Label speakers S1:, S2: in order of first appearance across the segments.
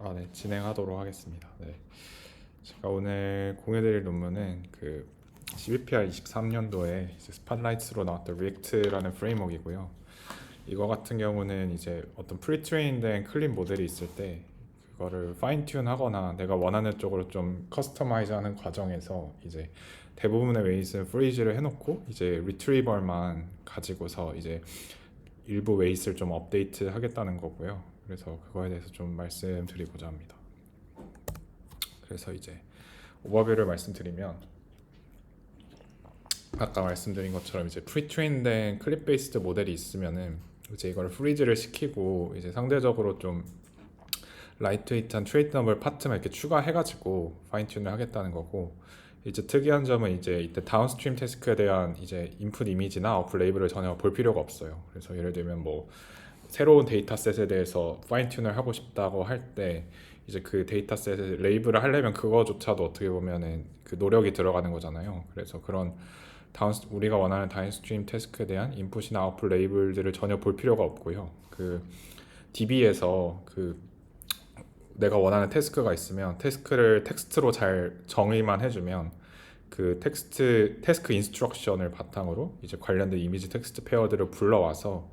S1: 네, 진행하도록 하겠습니다. 네. 제가 오늘 공유드릴 논문은 그 CBPR 23년도에 스팟라이트로 나왔던 리액트라는 프레임워크이고요. 이거 같은 경우는 이제 어떤 프리트레인된 클린 모델이 있을 때 그거를 파인 튠 하거나 내가 원하는 쪽으로 좀 커스터마이즈 하는 과정에서 이제 대부분의 웨이트는 프리즈를 해놓고 이제 리트리버만 가지고서 이제 일부 웨이트를 좀 업데이트 하겠다는 거고요. 그래서 그거에 대해서 좀 말씀드리고자 합니다. 그래서 이제 오버뷰를 말씀드리면 아까 말씀드린 것처럼 이제 프리트레인된 클립 베이스드 모델이 있으면은 이제 이걸 프리즈를 시키고 이제 상대적으로 좀 라이트웨이트한 트레이트너블 파트만 이렇게 추가해가지고 파인 튠을 하겠다는 거고, 이제 특이한 점은 이제 이때 다운스트림 태스크에 대한 이제 인풋 이미지나 아웃풋 레이블을 전혀 볼 필요가 없어요. 그래서 예를 들면 뭐 새로운 데이터셋에 대해서 파인 튠을 하고 싶다고 할 때 이제 그 데이터셋에 레이블을 하려면 그거조차도 어떻게 보면은 그 노력이 들어가는 거잖아요. 그래서 그런 우리가 원하는 다운스트림 태스크에 대한 인풋이나 아웃풋 레이블들을 전혀 볼 필요가 없고요. 그 DB에서 그 내가 원하는 태스크가 있으면 태스크를 텍스트로 잘 정의만 해주면 그 태스크 인스트럭션을 바탕으로 이제 관련된 이미지 텍스트 페어들을 불러와서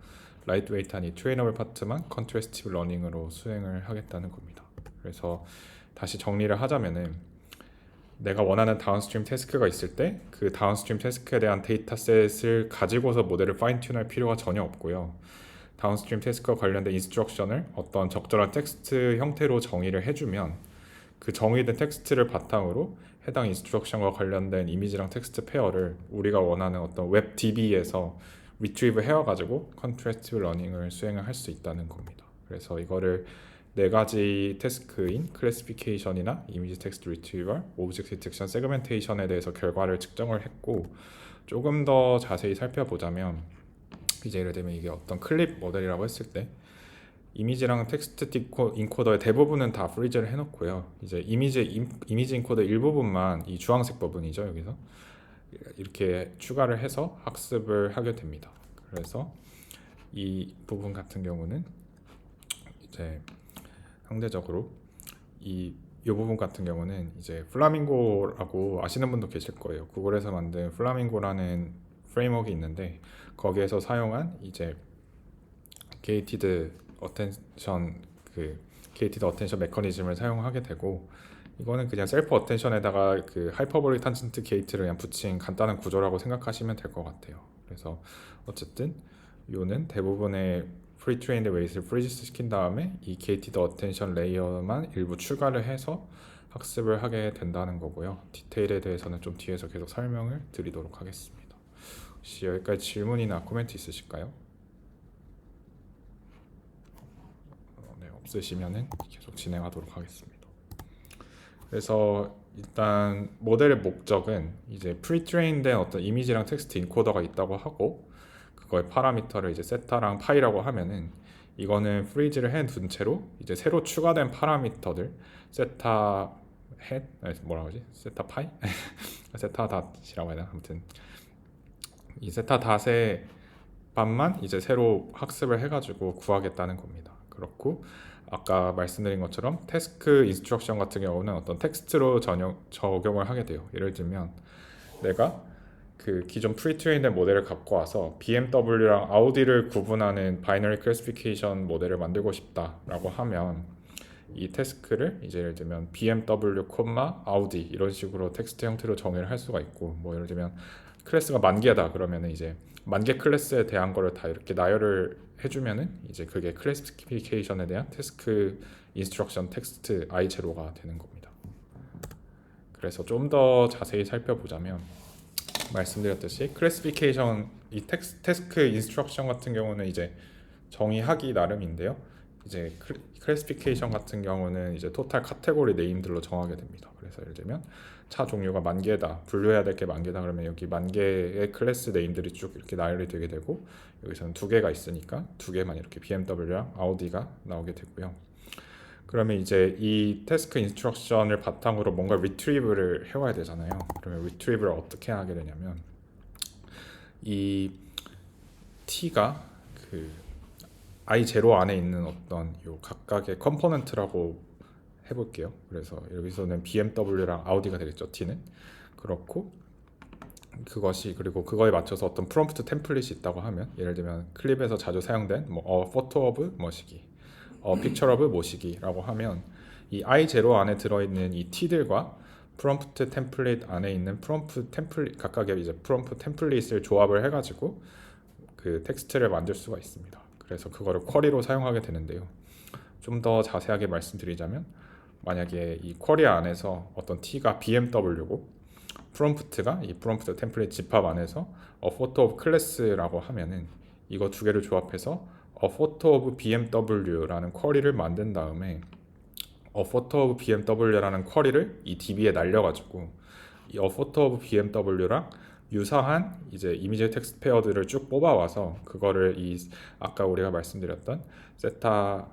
S1: 라이트웨이트한 이 트레이너블 파트만 컨트레스티브 러닝으로 수행을 하겠다는 겁니다. 그래서 다시 정리를 하자면은 내가 원하는 다운스트림 태스크가 있을 때 그 다운스트림 태스크에 대한 데이터셋을 가지고서 모델을 파인 튠할 필요가 전혀 없고요. 다운스트림 태스크와 관련된 인스트럭션을 어떤 적절한 텍스트 형태로 정의를 해주면 그 정의된 텍스트를 바탕으로 해당 인스트럭션과 관련된 이미지랑 텍스트 페어를 우리가 원하는 어떤 웹 DB에서 리트리브 해와가지고 컨트레스티브 러닝을 수행을 할 수 있다는 겁니다. 그래서 이거를 네 가지 태스크인 클래시피케이션이나 이미지 텍스트 리트리버, 오브젝트 디텍션, 세그멘테이션에 대해서 결과를 측정을 했고, 조금 더 자세히 살펴보자면 이제 예를 들면 이게 어떤 클립 모델이라고 했을 때 이미지랑 텍스트 인코더의 대부분은 다 프리즈를 해놓고요. 이제 이미지 인코더 일부분만 이 주황색 부분이죠. 여기서 이렇게 추가를 해서 학습을 하게 됩니다. 그래서 이 부분 같은 경우는 이제 상대적으로 이 부분 같은 경우는 이제 플라밍고라고 아시는 분도 계실 거예요. 구글에서 만든 플라밍고라는 프레임워크가 있는데 거기에서 사용한 이제 게이티드 어텐션 그 게이티드 어텐션 메커니즘을 사용하게 되고, 이거는 그냥 셀프 어텐션에다가 그 하이퍼볼릭 탄젠트 게이트를 그냥 붙인 간단한 구조라고 생각하시면 될 것 같아요. 그래서 어쨌든 요는 대부분의 프리 트레인드 웨이트를 프리지스 시킨 다음에 이 게이티드 어텐션 레이어만 일부 추가를 해서 학습을 하게 된다는 거고요. 디테일에 대해서는 좀 뒤에서 계속 설명을 드리도록 하겠습니다. 혹시 여기까지 질문이나 코멘트 있으실까요? 네, 없으시면은 계속 진행하도록 하겠습니다. 그래서 일단 모델의 목적은 이제 프리트레인된 어떤 이미지랑 텍스트 인코더가 있다고 하고 그거의 파라미터를 이제 세타랑 파이라고 하면은 이거는 프리즈를 해둔 채로 이제 새로 추가된 파라미터들 세타 뭐라고 하지? 세타 파이? 세타 닷이라고 해야 되나? 아무튼 이 세타 닷의 반만 이제 새로 학습을 해가지고 구하겠다는 겁니다. 그렇고 아까 말씀드린 것처럼 태스크 인스트럭션 같은 경우는 어떤 텍스트로 적용을 하게 돼요. 예를 들면 내가 그 기존 프리트레인된 모델을 갖고 와서 BMW랑 아우디를 구분하는 바이너리 클래시피케이션 모델을 만들고 싶다라고 하면 이 태스크를 이제 예를 들면 BMW, 아우디 이런 식으로 텍스트 형태로 정의를 할 수가 있고, 뭐 예를 들면 클래스가 10,000개다 그러면은 이제 10,000개 클래스에 대한 거를 다 이렇게 나열을 해주면은 이제 그게 클래시피케이션에 대한 태스크 인스트럭션 텍스트 i0가 되는 겁니다. 그래서 좀 더 자세히 살펴보자면 말씀드렸듯이 클래시피케이션 이 태스크 인스트럭션 같은 경우는 이제 정의하기 나름인데요. 이제 클래시피케이션 같은 경우는 이제 토탈 카테고리 네임들로 정하게 됩니다. 그래서 예를 들면 차 종류가 10,000개다, 분류해야 될 게 10,000개다 그러면 여기 10,000개의 클래스 네임들이 쭉 이렇게 나열이 되게 되고, 여기서는 2개가 있으니까 2개만 이렇게 BMW랑 아우디가 나오게 되고요. 그러면 이제 이 태스크 인스트럭션을 바탕으로 뭔가 리트리브를 해와야 되잖아요. 그러면 리트리브를 어떻게 하게 되냐면 이 t가 그 i0 안에 있는 어떤 요 각각의 컴포넌트라고 해볼게요. 그래서 여기서는 BMW랑 아우디가 되겠죠. T는 그렇고 그것이 그리고 그거에 맞춰서 어떤 프롬프트 템플릿이 있다고 하면 예를 들면 클립에서 자주 사용된 뭐 photo of 뭐시기, picture of 뭐시기라고 하면 이 i0 안에 들어있는 이 t들과 프롬프트 템플릿 안에 있는 프롬프트 템플릿 각각의 이제 프롬프트 템플릿을 조합을 해가지고 그 텍스트를 만들 수가 있습니다. 그래서 그거를 쿼리로 사용하게 되는데요. 좀 더 자세하게 말씀드리자면 만약에 이 쿼리 안에서 어떤 t가 BMW고 프롬프트가 이 프롬프트 템플릿 집합 안에서 photo of class라고 하면은 이거 두 개를 조합해서 photo of BMW라는 쿼리를 만든 다음에 photo of BMW라는 쿼리를 이 DB에 날려가지고 이 photo of BMW랑 유사한 이제 이미지 텍스트 페어들을 쭉 뽑아와서 그거를 이 아까 우리가 말씀드렸던 세타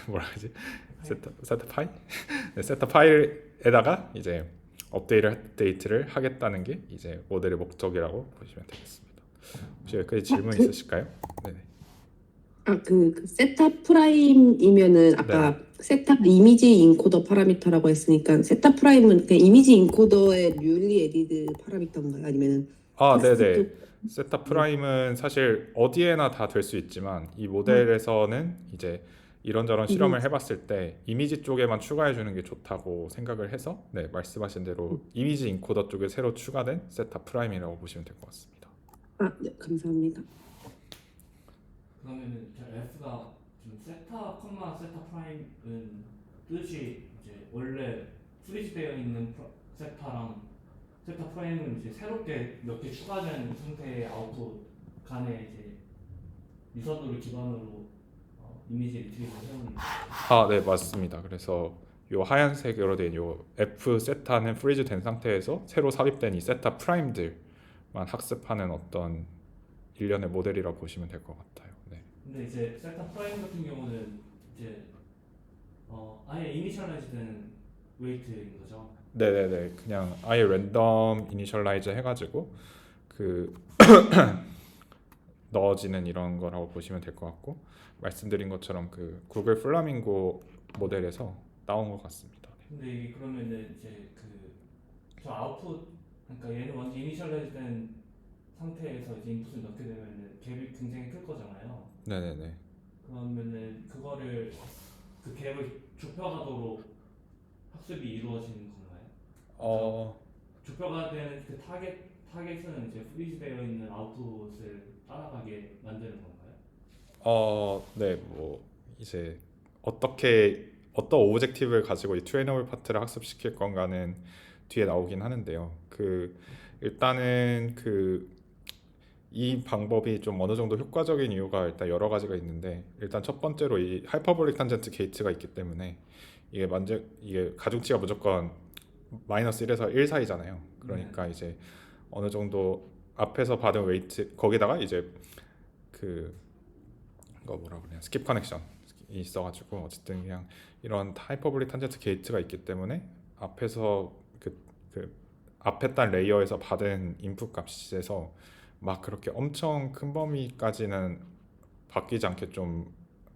S1: 뭐라 하지? 세타 파일? 네, 세타 파일에다가 이제 업데이트를 하겠다는 게 이제 모델의 목적이라고 보시면 되겠습니다. 혹시 여기까지 질문 있으실까요? 네네.
S2: 그 세타 프라임이면은 아까
S1: 네.
S2: 세타 이미지 인코더 파라미터라고 했으니까 세타 프라임은 그냥 이미지 인코더의 뉴리 에디드 파라미터인가요? 아니면은
S1: 네네.
S2: 텍스트
S1: 세타 프라임은 사실 어디에나 다 될 수 있지만 이 모델에서는 이제 이런저런 실험을 해봤을 때 이미지 쪽에만 추가해 주는 게 좋다고 생각을 해서 네, 말씀하신 대로 이미지 인코더 쪽에 새로 추가된 세타 프라임이라고 보시면 될 것 같습니다.
S2: 네, 감사합니다.
S3: 그러면은 F가 지금 세타 콤마 세타 프라임은 뜻이 이제 원래 프리즈되어 있는 세타랑 세타 프라임은 이제 새롭게 몇 개 추가된 상태의 아웃풋 간의 이제 미서도를 기반으로 이미지 리트리버를 세우는
S1: 네, 맞습니다. 그래서 요 하얀색으로 된 요 F 세타는 프리즈 된 상태에서 새로 삽입된 이 세타 프라임들만 학습하는 어떤 일련의 모델이라고 보시면 될 것 같아요. 네.
S3: 근데 이제 세타 프라임 같은 경우는 이제 아예 이니셜라이즈된 웨이트인 거죠.
S1: 네네네. 그냥 아예 랜덤 이니셜라이즈 해가지고 그 넣어지는 이런 거라고 보시면 될 것 같고 말씀드린 것처럼 그 구글 플라밍고 모델에서 나온 것 같습니다.
S3: 근데 이게 그러면은 이제 저 아웃풋 그러니까 얘는 먼저 이니셜라이즈된 상태에서 이제 인풋을 넣게 되면은 갭이 굉장히 클 거잖아요.
S1: 네네네.
S3: 그러면은 그거를 그 갭을 좁혀가도록 학습이 이루어지는 건가요? 좁혀가 되는 그 타겟은 이제 프리즈되어 있는 아웃풋을 따라가게 만드는 건가요?
S1: 네, 뭐 이제 어떤 오브젝티브를 가지고 이 트레이너블 파트를 학습시킬 건가는 뒤에 나오긴 하는데요. 일단은 이 방법이 좀 어느 정도 효과적인 이유가 일단 여러 가지가 있는데 일단 첫 번째로 이 하이퍼볼릭 탄젠트 게이트가 있기 때문에 이게 가중치가 무조건 마이너스 1에서 1 사이잖아요. 그러니까 이제 어느 정도 앞에서 받은 웨이트 거기다가 이제 이거 뭐라 그래요? 스킵 커넥션이 있어가지고 어쨌든 그냥 이런 하이퍼볼릭 탄젠트 게이트가 있기 때문에 앞에서 앞에 단 레이어에서 받은 인풋 값에서 막 그렇게 엄청 큰 범위까지는 바뀌지 않게 좀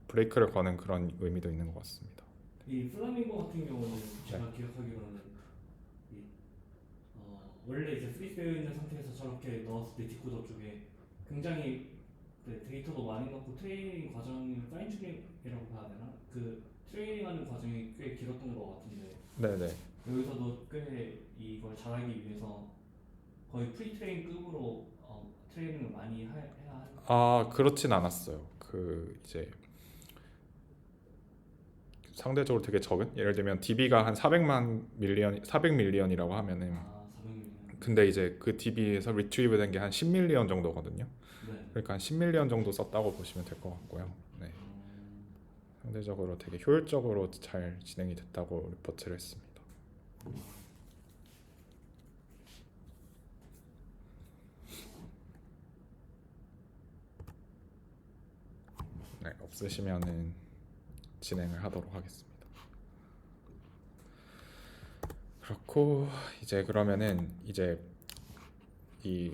S1: 브레이크를 거는 그런 의미도 있는 것 같습니다.
S3: 이 플라밍고 같은 경우는 제가 기억하기로는 원래 이제 프리즈되어 있는 상태에서 저렇게 넣었을 때 디코더 쪽에 굉장히 데이터도 많이 넣고 트레이닝 과정이 파인 튜닝이라고 봐야 되나? 그 트레이닝하는 과정이 꽤 길었던 것 같은데.
S1: 네네.
S3: 여기서도 꽤 이걸 잘하기 위해서 거의 프리트레인급으로 트레이닝을 많이 해야 하는.
S1: 그렇진 않았어요. 이제 상대적으로 되게 적은 예를 들면 DB가 한 400밀리언이라고 하면은
S3: 400밀리언.
S1: 근데 이제 그 DB에서 리트리브 된 게 한 10밀리언 정도거든요.
S3: 네.
S1: 그러니까 한 10밀리언 정도 썼다고 보시면 될 것 같고요. 네. 상대적으로 되게 효율적으로 잘 진행이 됐다고 리포트를 했습니다. 네, 없으시면은 진행을 하도록 하겠습니다. 그렇고 이제 그러면은 이제 이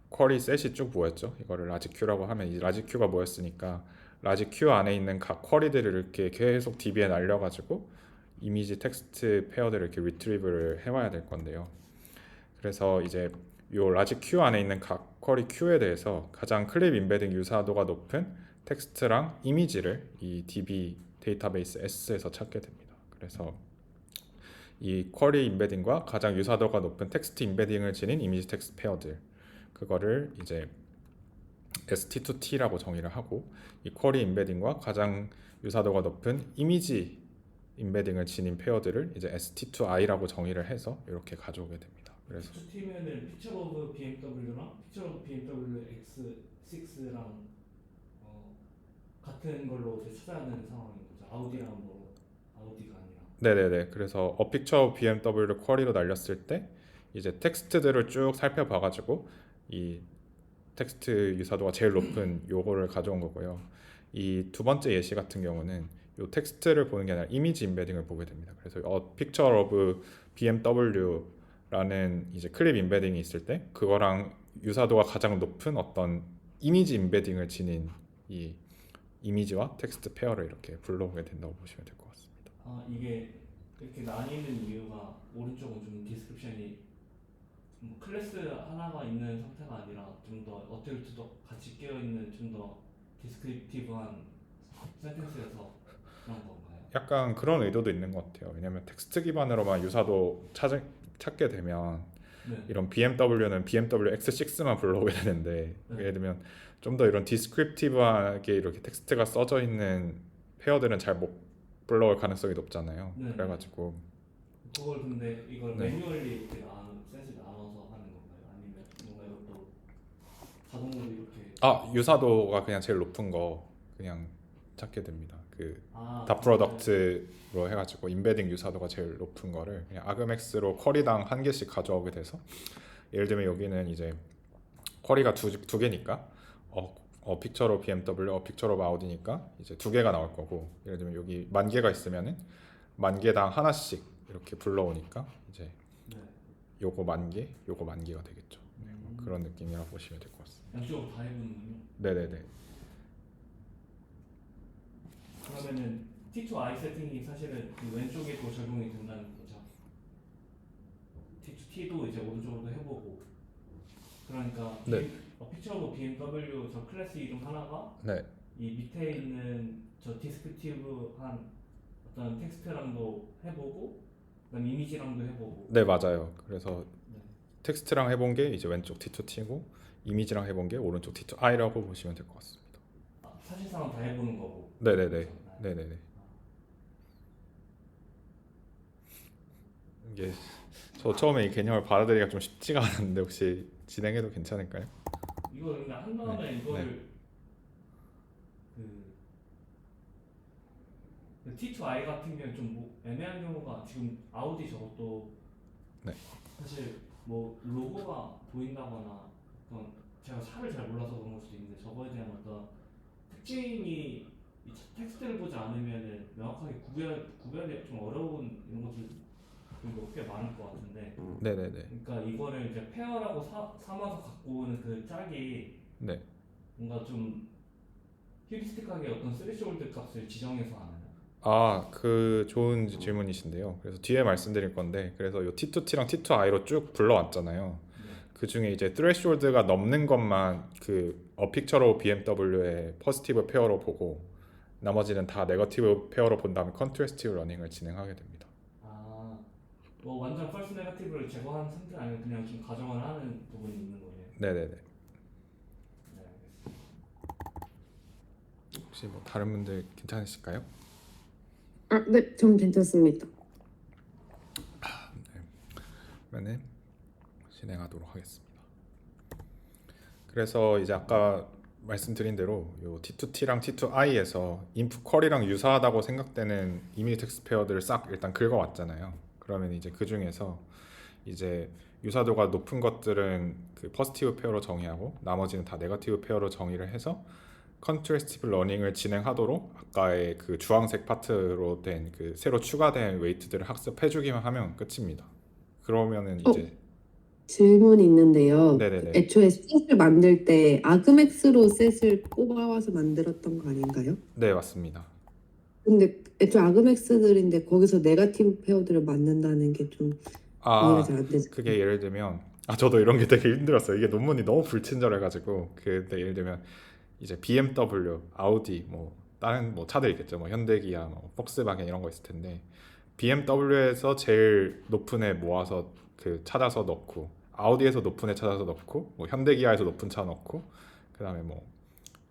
S1: 쿼리 셋이 쭉 뭐였죠? 이거를 라지 큐라고 하면 이 라지 큐가 뭐였으니까 라지 큐 안에 있는 각 쿼리들을 이렇게 계속 DB에 날려가지고 이미지 텍스트 페어들을 이렇게 리트리브를 해와야 될 건데요. 그래서 이제 요 라지 큐 안에 있는 각 쿼리 큐에 대해서 가장 클립 임베딩 유사도가 높은 텍스트랑 이미지를 이 DB 데이터베이스 S에서 찾게 됩니다. 그래서 이 쿼리 임베딩과 가장 유사도가 높은 텍스트 임베딩을 지닌 이미지 텍스트 페어들, 그거를 이제 ST2T라고 정의를 하고, 이 쿼리 임베딩과 가장 유사도가 높은 이미지 임베딩을 지닌 페어들을 이제 ST2I라고 정의를 해서 이렇게 가져오게 됩니다. 그래서
S3: 두 팀에는 피처 오브 BMW랑 피처 오브 BMW X6랑 같은 걸로 이제 찾아야 되는 상황인 거죠. 아우디랑 뭐 아우디가 아니라.
S1: 네네네. 그래서 어픽처 BMW 쿼리로 날렸을 때 이제 텍스트들을 쭉 살펴봐가지고 이 텍스트 유사도가 제일 높은 요거를 가져온 거고요. 이 두 번째 예시 같은 경우는 요 텍스트를 보는 게 아니라 이미지 임베딩을 보게 됩니다. 그래서 picture of BMW라는 이제 클립 임베딩이 있을 때 그거랑 유사도가 가장 높은 어떤 이미지 임베딩을 지닌 이 이미지와 텍스트 페어를 이렇게 불러오게 된다고 보시면 될 것 같습니다.
S3: 아 이게 이렇게 나뉘는 이유가 오른쪽은 좀 디스크립션이 뭐 클래스 하나가 있는 상태가 아니라 좀 더 어택도 같이 끼어 있는 좀 더 디스크립티브한 센텐스여서 그런 건가요?
S1: 약간 그런 의도도 있는 것 같아요. 왜냐면 텍스트 기반으로만 유사도 찾게 되면
S3: 네.
S1: 이런 BMW는 BMW X6만 불러오게 되는데
S3: 네.
S1: 예를 들면 좀 더 이런 디스크립티브하게 이렇게 텍스트가 써져 있는 페어들은 잘 못 불러올 가능성이 높잖아요.
S3: 네.
S1: 그래가지고
S3: 그걸 근데 이걸
S1: 네.
S3: 매뉴얼리 이렇게 셋을 나눠서 하는 건가요? 아니면 뭔가 이것도 자동으로 이렇게
S1: 유사도가 그냥 제일 높은 거 그냥 찾게 됩니다. 다 프로덕트로 해가지고 임베딩 유사도가 제일 높은 거를 그냥 아그맥스로 쿼리당 한 개씩 가져오게 돼서, 예를 들면 여기는 이제 쿼리가 두 개니까 픽처로 BMW, 픽처로 아우디니까 이제 두 개가 나올 거고, 예를 들면 여기 10,000개가 있으면은 10,000개당 하나씩 이렇게 불러오니까 이제
S3: 네.
S1: 요거 10,000개, 요거 10,000개가 되겠죠. 네, 뭐 그런 느낌이라고 보시면 될 것 같습니다.
S3: 양쪽으로 다 해보는군요.
S1: 네네네.
S3: 그러면은 T2I 세팅이 사실은 그 왼쪽에도 적용이 된다는 거죠. T2T도 이제 오른쪽으로도 해보고. 그러니까
S1: 네.
S3: 피처 오브 BMW 저 클래스 이름 하나가
S1: 네.
S3: 이 밑에 있는 저 디스크립티브한 어떤 텍스트랑도 해보고, 그다음 이미지랑도 해보고.
S1: 네, 맞아요. 그래서
S3: 네.
S1: 텍스트랑 해본 게 이제 왼쪽 T2T고 이미지랑 해본 게 오른쪽 T2I라고 보시면 될 것 같습니다.
S3: 사실상은 다 해보는 거고.
S1: 네네네.
S3: 그렇죠?
S1: 네네네. 이게 저 처음에 이 개념을 받아들이기가 좀 쉽지가 않았는데 혹시 진행해도 괜찮을까요?
S3: 이걸 그냥 한 다음에
S1: 네.
S3: 이거를 그 T2I 같은 경우는 좀 뭐 애매한 경우가 지금 아우디 저것도
S1: 네.
S3: 사실 뭐 로고가 보인다거나 어떤 제가 차를 잘 몰라서 그런 걸 수도 있는데 저거에 대한 어떤 특징이 이 텍스트를 보지 않으면은 명확하게 구별이 좀 어려운 이런 것들 꽤 많을 것 같은데.
S1: 네네네.
S3: 그러니까 이거를 이제 페어라고 삼아서 갖고 오는 그 짝이
S1: 네.
S3: 뭔가 좀 휴리스틱하게 어떤 스레시홀드 값을 지정해서 하나요?
S1: 좋은 질문이신데요. 그래서 뒤에 말씀드릴 건데, 그래서 요 T2T랑 T2I로 쭉 불러왔잖아요.
S3: 네.
S1: 그 중에 이제 threshold가 넘는 것만 픽처로 BMW의 포지티브 페어로 보고 나머지는 다 네거티브 페어로 본 다음에 컨트레스티브 러닝을 진행하게 됩니다.
S3: 뭐 완전 펄스 네거티브를 제거한 상태 아니면 그냥 좀 가정을 하는 부분이 있는 거예요?
S1: 네네네.
S3: 네, 알겠습니다.
S1: 혹시 뭐 다른 분들 괜찮으실까요?
S2: 네, 전 괜찮습니다.
S1: 그러면 진행하도록 하겠습니다. 그래서 이제 아까 말씀드린 대로 요 T2T랑 T2I에서 인풋 쿼리랑 유사하다고 생각되는 이미지 텍스트 페어들을 싹 일단 긁어왔잖아요. 그러면 이제 그 중에서 이제 유사도가 높은 것들은 그 포지티브 페어로 정의하고 나머지는 다 네거티브 페어로 정의를 해서 컨트레스티브 러닝을 진행하도록 아까의 그 주황색 파트로 된 그 새로 추가된 웨이트들을 학습해주기만 하면 끝입니다. 그러면은 이제
S2: 질문이 있는데요.
S1: 네네네.
S2: 애초에 셋을 만들 때 아그맥스로 셋을 뽑아와서 만들었던 거 아닌가요?
S1: 네, 맞습니다.
S2: 근데 애초에 아그맥스들인데 거기서 네거티브 페어들을 만든다는 게 좀 이해가 잘
S1: 아,
S2: 안 되죠.
S1: 그게 예를 들면 저도 이런 게 되게 힘들었어요. 이게 논문이 너무 불친절해가지고 근데 예를 들면 이제 BMW, 아우디 뭐 다른 뭐 차들 있겠죠. 뭐 현대기아, 뭐 폭스바겐 이런 거 있을 텐데 BMW에서 제일 높은 애 모아서 그 찾아서 넣고 아우디에서 높은 애 찾아서 넣고 뭐 현대기아에서 높은 차 넣고 그다음에 뭐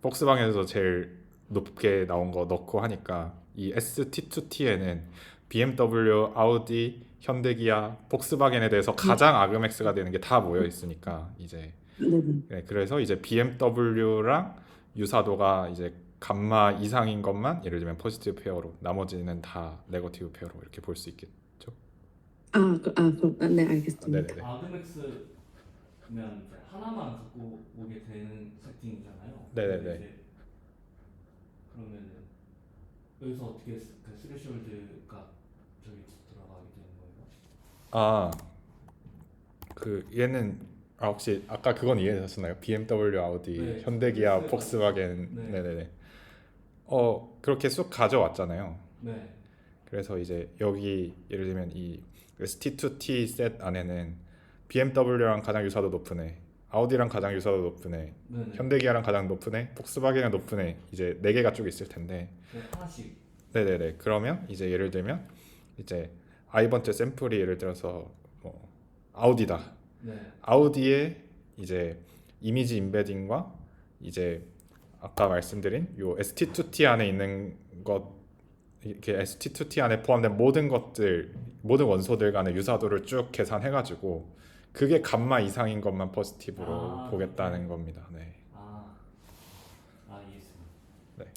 S1: 폭스바겐에서 제일 높게 나온 거 넣고 하니까 이 ST2T에는 BMW, 아우디, 현대기아, 폭스바겐에 대해서 가장 아그맥스가 되는 게 다 모여 있으니까 이제
S2: 네네.
S1: 네, 그래서 이제 BMW랑 유사도가 이제 감마 이상인 것만 예를 들면 포지티브 페어로 나머지는 다 네거티브 페어로 이렇게 볼 수 있겠죠.
S2: 네, 알겠습니다.
S1: 네네네.
S3: 아그맥스면 이제 하나만 갖고 오게 되는 세팅이잖아요.
S1: 네네네.
S3: 근데 이제 그러면은 여기서 어떻게 그 스레시홀드가 저기 들어가게 되는 거예요?
S1: 아, 그 얘는 혹시 아까 그건 이해하셨나요? BMW, 아우디,
S3: 네,
S1: 현대기아,
S3: 그래서-
S1: 폭스바겐.
S3: 네.
S1: 네네네. 그렇게 쑥 가져왔잖아요.
S3: 네,
S1: 그래서 이제 여기 예를 들면 이 ST2T 셋 안에는 BMW랑 가장 유사도 높은 애, 아우디랑 가장 유사도 높은 애,
S3: 네네.
S1: 현대기아랑 가장 높은 애, 폭스바겐이랑 높은 애 이제 네 개가 쭉 있을 텐데,
S3: 네, 하나씩.
S1: 네네네. 그러면 이제 예를 들면 이제 아이번째 샘플이 예를 들어서 뭐 아우디다.
S3: 네,
S1: 아우디의 이제 이미지 임베딩과 이제 아까 말씀드린 요 ST2T 안에 있는 것 이렇게 ST2T 안에 포함된 모든 것들 모든 원소들 간의 유사도를 쭉 계산해가지고 그게 감마 이상인 것만 포지티브로 보겠다는 겁니다. 네.
S3: 이해했습니다.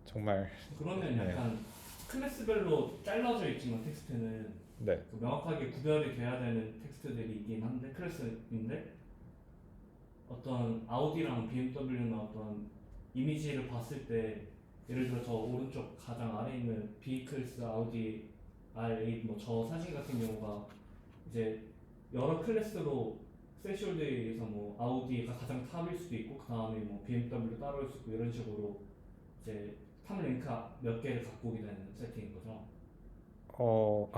S1: 정말
S3: 그러면
S1: 네.
S3: 약간 클래스별로 잘라져 있지만 텍스트는
S1: 네.
S3: 그 명확하게 구별이 돼야 되는 텍스트들이 있긴 한데 클래스인데 어떤 아우디랑 BMW나 어떤 이미지를 봤을 때 예를 들어 저 오른쪽 가장 아래에 있는 비클스 아우디 R8 뭐 저 사진 같은 경우가 이제 여러 클래스로 세시홀드에 의해서 뭐 아우디가 가장 탑일 수도 있고 그 다음에 뭐 BMW 따로 일 수도 있고 이런 식으로 이제 탑 랭크 몇 개를 갖고 오게 되는 세팅인 거죠.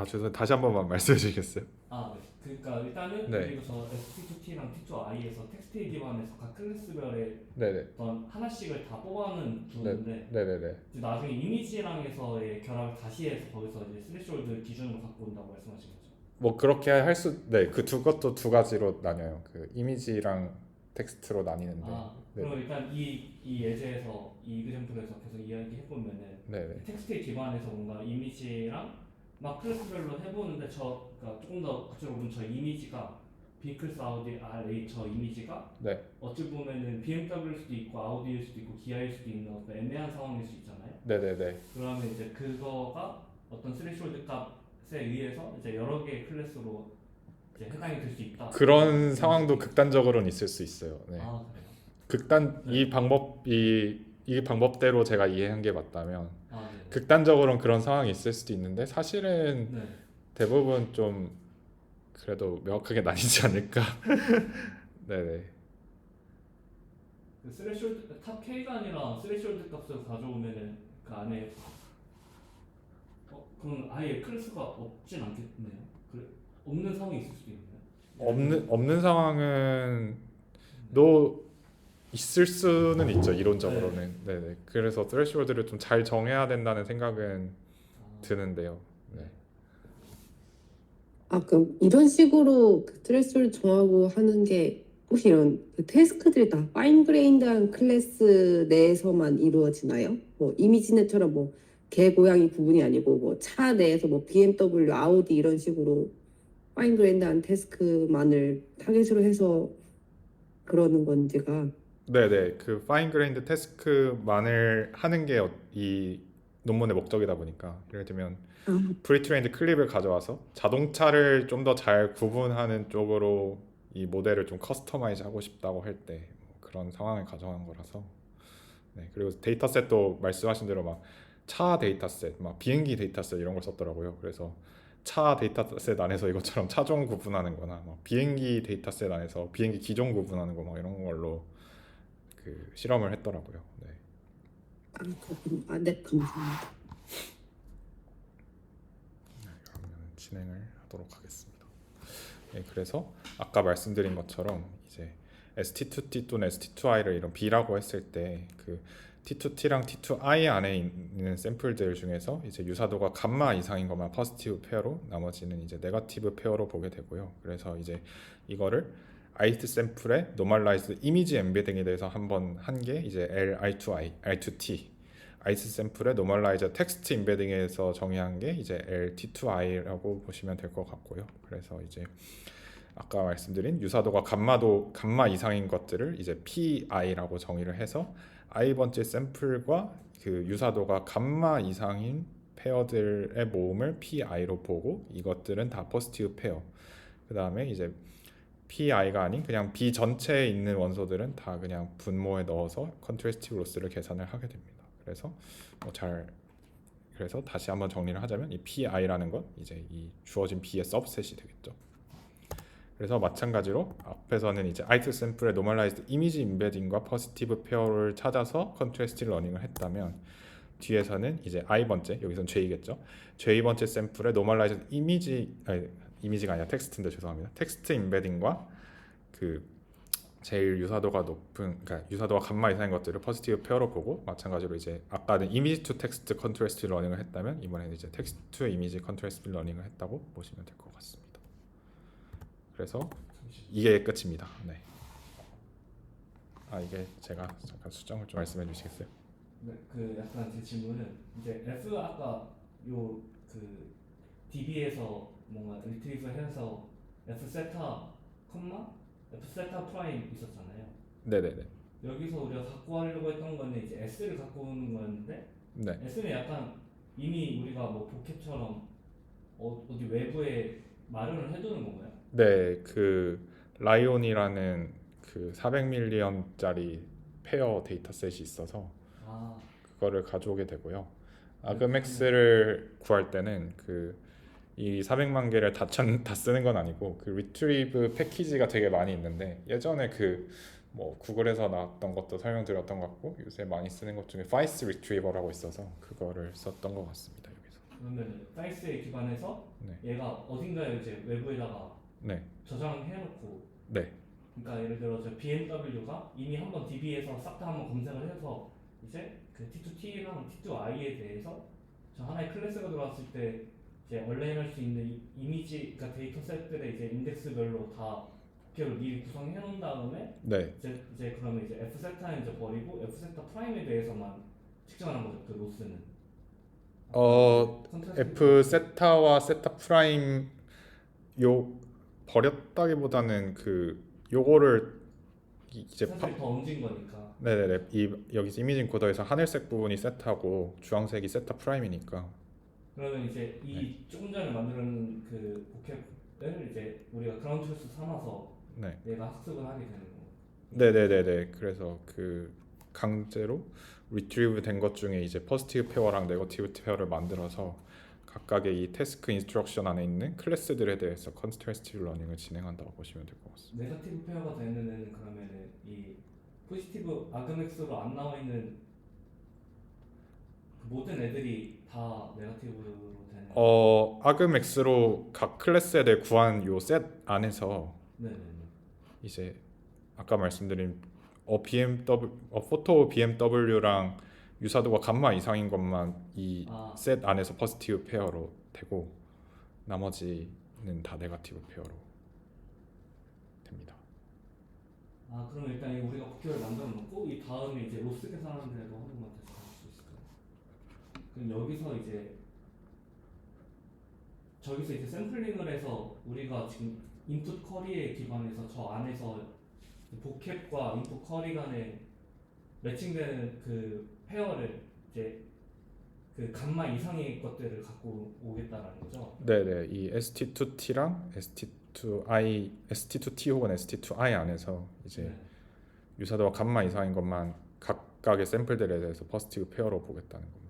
S1: 죄송해요. 다시 한 번만 말씀해 주시겠어요?
S3: 네. 그러니까 일단은
S1: 네.
S3: 그리고 저 ST2T랑 T2I에서 텍스트 기반에서 각 클래스별의
S1: 네네.
S3: 어떤 하나씩을 다 뽑아는 두는데
S1: 네네네.
S3: 이제 나중에 이미지랑 해서의 결합을 다시 해서 거기서 이제 스레시홀드 기준으로 갖고 온다고 말씀하신 거죠.
S1: 뭐 그렇게 할 수, 네, 그 두 것도 두 가지로 나뉘어요. 그 이미지랑 텍스트로 나뉘는데.
S3: 그럼 일단 이 예제에서 이 이그젬플에서 계속 이야기해 보면은
S1: 네네.
S3: 텍스트에 기반해서 뭔가 이미지랑 막 클래스별로 해보는데 그러니까 조금 더 구체적으로 보면 저 이미지가 비클스 아우디 R8 저 이미지가
S1: 네.
S3: 어찌 보면은 BMW일 수도 있고 아우디일 수도 있고 기아일 수도 있는 어떤 애매한 상황일 수 있잖아요.
S1: 네네네.
S3: 그러면 이제 그거가 어떤 스레시홀드 값에 의해서 이제 여러 개의 클래스로 이제 해당이 될 수 있다.
S1: 그런 상황도 극단적으로는 있을 수 있어요. 네.
S3: 그래요.
S1: 이 방법대로 제가 이해한 게 맞다면
S3: 네.
S1: 극단적으로는 그런 상황이 있을 수도 있는데 사실은
S3: 네.
S1: 대부분 좀 그래도 명확하게 나뉘지 않을까. 네네.
S3: 그 스레시홀드 탑 K가 아니라 스레시홀드 값을 가져오면은 그 안에 그럼 아예 클래스가 없진 않겠네요. 없는 상황이 있을 수도 있나요?
S1: 없는 상황은 또 있을 수는 있죠, 이론적으로는. 네네. 그래서 스레시홀드를 좀 잘 정해야 된다는 생각은 드는데요. 네.
S2: 그럼 이런 식으로 그 스트레스를 정하고 하는 게 혹시 이런 그 태스크들이 다 파인그레인드한 클래스 내에서만 이루어지나요? 뭐 이미지넷처럼 뭐 개 고양이 구분이 아니고 뭐 차 내에서 뭐 BMW, 아우디 이런 식으로 파인그레인드한 태스크만을 타겟으로 해서 그러는 건지가
S1: 네네. 그 파인 그레인드 태스크만을 하는 게 이 논문의 목적이다 보니까 예를 들면 프리트레인드 클립을 가져와서 자동차를 좀 더 잘 구분하는 쪽으로 이 모델을 좀 커스터마이즈 하고 싶다고 할 때 그런 상황을 가정한 거라서. 네. 그리고 데이터셋도 말씀하신 대로 막 차 데이터셋, 막 비행기 데이터셋 이런 걸 썼더라고요. 그래서 차 데이터셋 안에서 이것처럼 차종 구분하는 거나 뭐 비행기 데이터셋 안에서 비행기 기종 구분하는 거 막 이런 걸로 그 실험을 했더라고요. 네.
S2: 아, 그렇군요. 아, 네, 감사합니다.
S1: 그러면 진행을 하도록 하겠습니다. 네, 그래서 아까 말씀드린 것처럼 이제 ST2T 또는 ST2I를 이런 B라고 했을 때 그 T2T랑 T2I 안에 있는 샘플들 중에서 이제 유사도가 감마 이상인 것만 포지티브 페어로 나머지는 이제 네거티브 페어로 보게 되고요. 그래서 이제 이거를 ith 샘플의 노멀라이즈드 이미지 엠베딩에 대해서 한번 한 게 이제 Li2I, R2T ith 샘플의 노멀라이즈 텍스트 임베딩에서 정의한 게 이제 LT2I라고 보시면 될 것 같고요. 그래서 이제 아까 말씀드린 유사도가 감마 이상인 것들을 이제 PI라고 정의를 해서 i번째 샘플과 그 유사도가 감마 이상인 페어들의 모음을 PI로 보고 이것들은 다 포지티브 페어. 그 다음에 이제 PI가 아닌 그냥 B 전체에 있는 원소들은 다 그냥 분모에 넣어서 컨트레스티브 로스를 계산을 하게 됩니다. 그래서 그래서 다시 한번 정리를 하자면 이 PI라는 건 이제 이 주어진 B의 서브셋이 되겠죠. 그래서 마찬가지로 앞에서는 이제 ith 샘플의 노멀라이즈드 이미지 임베딩과 포지티브 페어를 찾아서 컨트레스트 러닝을 했다면 뒤에서는 이제 i번째 여기선 J겠죠. J번째 샘플의 노멀라이즈드 이미지가 아니라 텍스트인데 죄송합니다. 텍스트 임베딩과 그 제일 유사도가 높은 그러니까 유사도가 감마 이상인 것들을 포지티브 페어로 보고 마찬가지로 이제 아까는 이미지 투 텍스트 컨트레스트 러닝을 했다면 이번에는 이제 텍스트 투 이미지 컨트레스트 러닝을 했다고 보시면 될 것 같습니다. 그래서 이게 끝입니다. 네. 이게 제가 잠깐 수정을 좀 말씀해 주시겠어요?
S3: 네, 그 약간 제 질문은 이제 F 아까 요 그 DB에서 뭔가 리트리브해서 F 세타 컴마 F 세타 프라임 있었잖아요.
S1: 네네네.
S3: 여기서 우리가 갖고 하려고 했던 거는 이제 S를 갖고 오는 거였는데
S1: 네.
S3: S는 약간 이미 우리가 뭐 복합처럼 어디 외부에 마련을 해두는 건가요?
S1: 네, 그 라이온이라는 그 400밀리언짜리 페어 데이터셋이 있어서
S3: 아,
S1: 그거를 가져오게 되고요. 아그맥스를 구할 때는 그 이 400만 개를 다 쓰는 건 아니고 그 리트리브 패키지가 되게 많이 있는데 예전에 그 뭐 구글에서 나왔던 것도 설명드렸던 것 같고 요새 많이 쓰는 것 중에 파이스 리트리버라고 있어서 그거를 썼던 것 같습니다. 여기서.
S3: 그러면 사이스에 기반해서
S1: 네.
S3: 얘가 어딘가에 이제 외부에다가
S1: 네.
S3: 저장해놓고
S1: 네.
S3: 그러니까 예를 들어 저 BMW가 이미 한번 DB에서 싹 다 한번 검색을 해서 이제 그 T2T랑 T2I에 대해서 저 하나의 클래스가 들어왔을 때 이제 얼레인할 수 있는 이미지 그러니까 데이터 셋들의 이제 인덱스별로 다 복합을 미리 구성해 놓은 다음에
S1: 네.
S3: 이제 그러면 이제 F 세타는 이제 버리고 F 세타 프라임에 대해서만 측정하는 거죠. 그 로스는.
S1: F 세타와 세타 프라임 요 버렸다기보다는 그 요거를 이제
S3: 사실 더 얹은 거니까.
S1: 네네네 여기서 이미지 인코더에서 하늘색 부분이 세타고 주황색이 세타 프라임이니까
S3: 그러면 이제 이 조금 전에 만든 그 복합을 이제 우리가 그라운드 트루스 삼아서
S1: 네.
S3: 내가 학습을 하게 되는 거.
S1: 네네네네 그래서 그 강제로 리트리브 된 것 중에 이제 포지티브 페어랑 네거티브 페어를 만들어서 각각의 이 태스크 인스트럭션 안에 있는 클래스들에 대해서 컨트레스티브 러닝을 진행한다고 보시면 될 것 같습니다.
S3: 네거티브 페어가 되는 애는 그러면은 이 포지티브 아그맥스로 안 나와 있는 그 모든 애들이 다 네거티브로 되는.
S1: 아그맥스로 각 클래스에 대해 구한 요 셋 안에서
S3: 네네네.
S1: 이제 아까 말씀드린 포토 BMW랑 유사도가 감마 이상인 것만 이 셋 안에서 포지티브 페어로 되고 나머지는 다 네거티브 페어로 됩니다.
S3: 그럼 일단 이 우리가 복합을 만들어 놓고 이 다음에 이제 로스 계산하는 데도 한 번만 다시 갈 수 있을까요? 그럼 여기서 이제 샘플링을 해서 우리가 지금 인풋 커리에 기반해서 저 안에서 복합과 인풋 커리 간에 매칭되는 그 페어를 이제 그 감마 이상의 것들을 갖고 오겠다라는 거죠.
S1: 네네 이 ST2T랑 ST2T 혹은 ST2I 안에서 이제
S3: 네.
S1: 유사도가 감마 이상인 것만 각각의 샘플들에 대해서 포지티브 페어로 보겠다는 겁니다.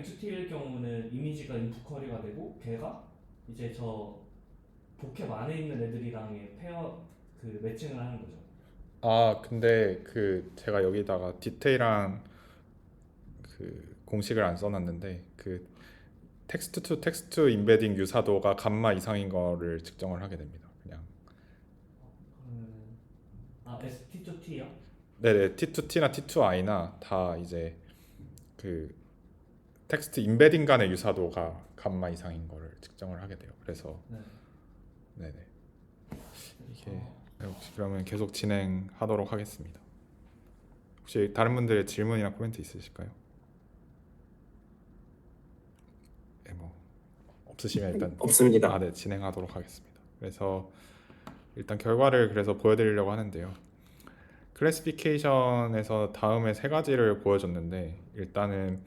S3: i2t일 경우는 이미지가 인풋 쿼리가 되고 걔가 이제 저 복캡 안에 있는 애들이랑의 페어 그 매칭을 하는 거죠.
S1: 아, 근데 그 제가 여기다가 디테일한 그 공식을 안 써놨는데 그 텍스트 투 텍스트 인베딩 유사도가 감마 이상인 거를 측정을 하게 됩니다. 그냥
S3: ST2T요?
S1: 네네 T2T나 T2I나 다 이제 그 텍스트 인베딩 간의 유사도가 감마 이상인 거를 측정을 하게 돼요. 그래서
S3: 네.
S1: 네네 이게 혹시 그러면 계속 진행하도록 하겠습니다. 혹시 다른 분들의 질문이나 코멘트 있으실까요? 네, 뭐 없으시면 일단
S4: 없습니다.
S1: 네, 진행하도록 하겠습니다. 그래서 일단 결과를 그래서 보여드리려고 하는데요. 클래시피케이션에서 다음에 세 가지를 보여줬는데 일단은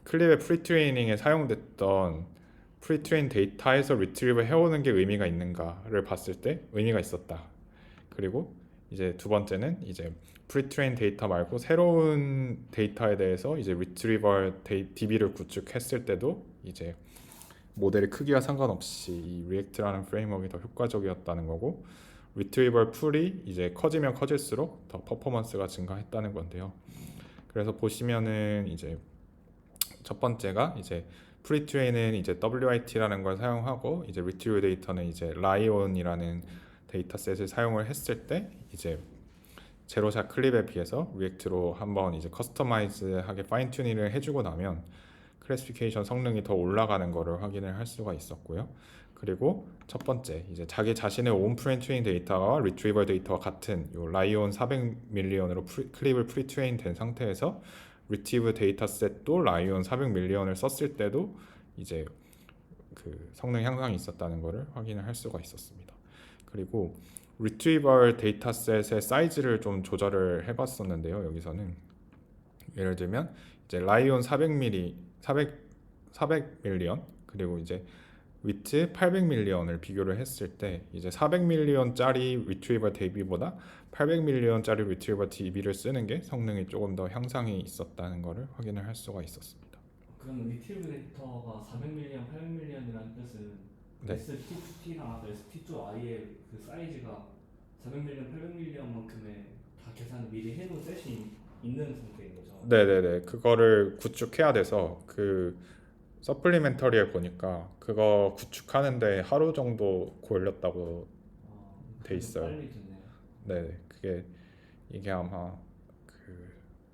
S1: 클립의 프리트레이닝에 사용됐던 프리트레인 데이터에서 리트리브 해오는 게 의미가 있는가를 봤을 때 의미가 있었다. 그리고 이제 두 번째는 이제 프리트레인 데이터 말고 새로운 데이터에 대해서 이제 리트리버 DB를 구축했을 때도 이제 모델의 크기와 상관없이 이 리액트라는 프레임워크가 더 효과적이었다는 거고 리트리버 풀이 이제 커지면 커질수록 더 퍼포먼스가 증가했다는 건데요. 그래서 보시면은 이제 첫 번째가 이제 프리트레인은 이제 WIT라는 걸 사용하고 이제 리트리브 데이터는 이제 라이온이라는 데이터셋을 사용을 했을 때 이제 제로샷 클립에 비해서 리액트로 한번 이제 커스터마이즈하게 파인 튜닝을 해주고 나면 클래시피케이션 성능이 더 올라가는 것을 확인을 할 수가 있었고요. 그리고 첫 번째 이제 자기 자신의 온 프리트레인 데이터와 리트리버 데이터와 같은 요 라이온 400밀리언으로 클립을 프리트레인 된 상태에서 리트리브 데이터셋도 라이온 400밀리언을 썼을 때도 이제 그 성능 향상이 있었다는 것을 확인을 할 수가 있었습니다. 그리고 리트리버 데이터셋의 사이즈를 좀 조절을 해봤었는데요. 여기서는 예를 들면 이제 라이온 400밀리언 그리고 이제 위트 800밀리언을 비교를 했을 때 이제 400밀리언짜리 리트리버 DB보다 800밀리언짜리 리트리버 DB를 쓰는 게 성능이 조금 더 향상이 있었다는 것을 확인을 할 수가 있었습니다.
S3: 그럼 리트리브 데이터가 400밀리언, 800밀리언이라는 뜻은
S1: 네.
S3: ST2T나 ST2I의 그 사이즈가 400밀리언, 800밀리언만큼의 다 계산을 미리 해놓은 셋이 있는 상태인 거죠.
S1: 네네네. 그거를 구축해야 돼서 그 서플리멘터리에 보니까 그거 구축하는데 하루 정도 걸렸다고 돼 있어요.
S3: 빨리 됐네요.
S1: 네, 그게 이게 아마 그